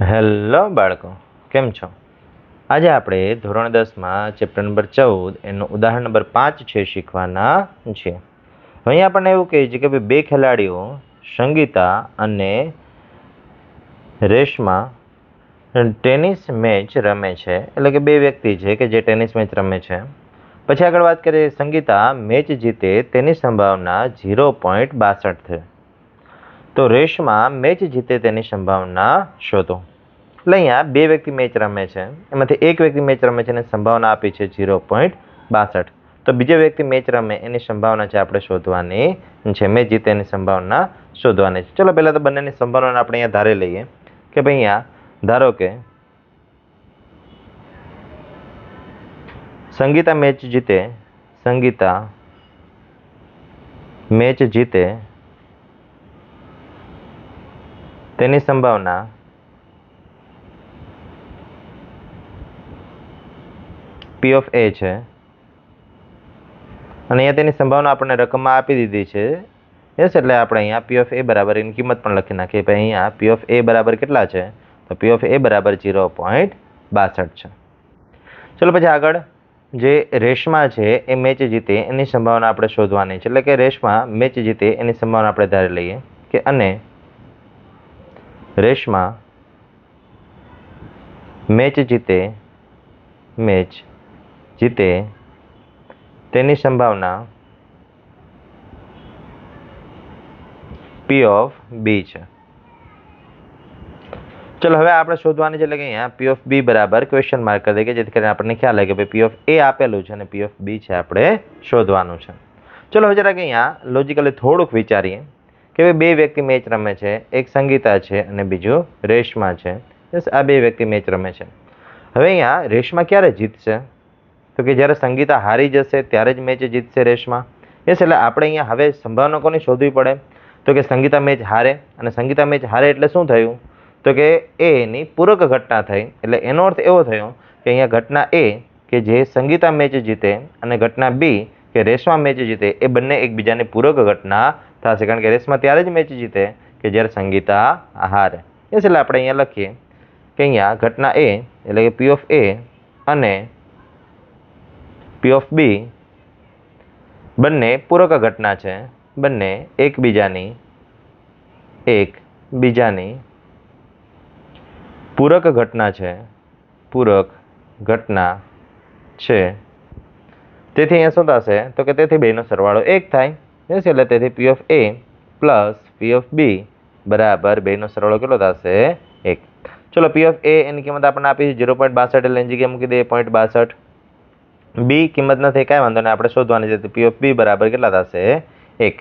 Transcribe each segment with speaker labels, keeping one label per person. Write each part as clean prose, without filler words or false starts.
Speaker 1: Hello બાળકો, કેમ છો? આજે આપણે ધોરણ 10માં ચેપ્ટર નંબર 14 એનું ઉદાહરણ નંબર 5 છે શીખવાના છે. અહીં આપણને એવું કહે છે કે બે ખેલાડીઓ સંગીતા અને રેશમા ટેનિસ મેચ રમે છે. એટલે કે બે વ્યક્તિ છે કે જે ટેનિસ મેચ રમે છે. પછી આગળ વાત કરીએ, સંગીતા મેચ જીતે તેની સંભાવના 0.62 છે. તો રેશમા મેચ જીતે તેની સંભાવના શોધો. એટલે અહીંયા બે વ્યક્તિ મેચ રમે છે, એમાંથી એક વ્યક્તિ મેચ રમે છે અને સંભાવના આપી છે 0.62. તો બીજો વ્યક્તિ મેચ રમે એની સંભાવના છે આપણે શોધવાની છે, મેચ જીતે એની સંભાવના શોધવાની છે. ચલો પહેલા તો બંનેની સંભાવના આપણે અહીંયા ધારી લઈએ કે ભાઈ અહીંયા ધારો કે સંગીતા મેચ જીતે તેની સંભાવના P of A છે અને અહીંયા તેની સંભાવના આપણને રકમમાં આપી દીધી છે. યસ, એટલે આપણે અહીંયા P of A બરાબર એની કિંમત પણ લખી નાખીએ. ભાઈ અહીંયા P of A બરાબર કેટલા છે? તો P of A બરાબર 0.62 છે. ચલો પછી આગળ જે રેશમા છે એ મેચ જીતે એની સંભાવના આપણે શોધવાની છે. એટલે કે રેશમા મેચ જીતે એની સંભાવના આપણે ધારી લઈએ કે અને રેશમા મેચ જીતે તેની સંભાવના P of B છે. ચલો હવે આપણે શોધવાની છે, એટલે કે અહીંયા P of B બરાબર ક્વેશ્ચન માર્ક કરી દઈએ જેથી કરીને આપણને ખ્યાલ આવે કે ભાઈ P of A આપેલું છે અને P of B છે આપણે શોધવાનું છે. ચલો હવે જરાક અહીંયા લોજિકલી થોડુંક વિચારીએ કે ભાઈ બે વ્યક્તિ મેચ રમે છે, એક સંગીતા છે અને બીજું રેશમા છે. આ બે વ્યક્તિ મેચ રમે છે. હવે અહીંયા રેશમા ક્યારે જીતશે? તો કે જ્યારે સંગીતા હારી જશે ત્યારે જ મેચ જીતશે રેશમા. યસ, એટલે આપણે અહીંયા હવે સંભાવના કોની શોધવી પડે? તો કે સંગીતા મેચ હારે, અને સંગીતા મેચ હારે એટલે શું થયું? તો કે એની પૂરક ઘટના થઈ. એટલે એનો અર્થ એવો થયો કે અહીંયા ઘટના એ કે જે સંગીતા મેચ જીતે અને ઘટના બી કે રેશમા મેચ જીતે એ બંને એકબીજાની પૂરક ઘટના થશે, કારણ કે રેશમા ત્યારે જ મેચ જીતે કે જ્યારે સંગીતા હારે. યસ, એટલે આપણે અહીંયા લખીએ કે અહીંયા ઘટના એ એટલે કે P of A અને P of B બંને પૂરક ઘટના છે, બંને એકબીજાની પૂરક ઘટના છે. તેથી અહીંયા શું થશે? તો કે તેથી બેનો સરવાળો 1 થાય. યસ, એટલે તેથી P of A plus P of B બરાબર બેનો સરવાળો કેટલો થશે? 1. ચલો P of A એની કિંમત આપણને આપી 0.62 એટલે એની જગ્યાએ મૂકી દઈએ 0.62. બી કિંમત નથી, કાંઈ વાંધો નહીં, આપણે શોધવાની છે. P of B બરાબર કેટલા થશે? 1.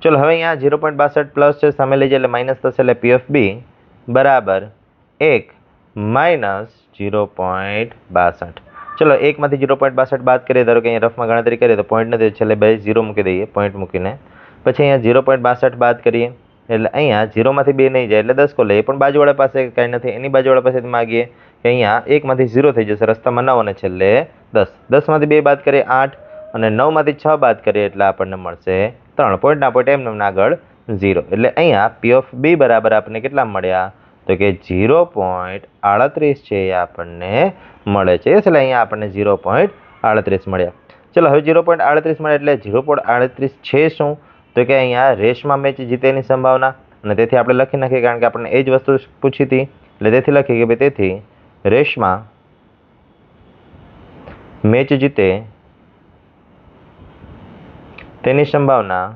Speaker 1: ચલો હવે અહીંયા 0.62 પ્લસ છે, સામે લઈ જાય એટલે માઇનસ થશે, એટલે P of B બરાબર 1 માઇનસ 0.62. ચલો 1 માંથી 0.62 બાદ કરીએ, ધારો કે અહીંયા રફમાં ગણતરી કરીએ તો પોઈન્ટ નથી, છેલ્લે બે 0 મૂકી દઈએ પોઈન્ટ મૂકીને. પછી અહીંયા 0.62 બાદ કરીએ એટલે અહીંયા 0 માંથી 2 નહીં જાય એટલે 10 કો લઈએ, પણ બાજુવાળા પાસે કાંઈ નથી, એની બાજુવાળા પાસેથી માગીએ કે અહીંયા 1 માંથી 0 થઈ જશે, રસ્તામાં 9 અને છેલ્લે 10. 10 માંથી 2 બાદ કરીએ 8 અને 9 માંથી 6 બાદ કરીએ એટલે આપણને મળશે 3. પોઈન્ટના પોઈન્ટ એમને આગળ 0. એટલે અહીંયા P of B બરાબર આપણને કેટલા મળ્યા? તો કે 0.38 છે એ આપણને મળે છે. એટલે અહીંયા આપણને 0.38 મળ્યા. ચલો હવે 0.38 મળે એટલે 0.38 છે શું? તો કે અહીંયા રેશમા મેચ જીતેની સંભાવના, અને તેથી આપણે લખી નાખીએ કારણ કે આપણને એ જ વસ્તુ પૂછી હતી, એટલે તેથી લખીએ કે ભાઈ તેથી રેશમા મેચ જીતે તેની સંભાવના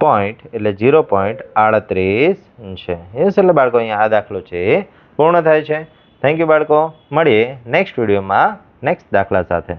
Speaker 1: પોઈન્ટ એટલે 0.38 છે. યસ, એટલે બાળકો અહીંયા આ દાખલો છે પૂર્ણ થાય છે. થેન્ક યુ બાળકો, મળીએ નેક્સ્ટ વિડીયોમાં નેક્સ્ટ દાખલા સાથે.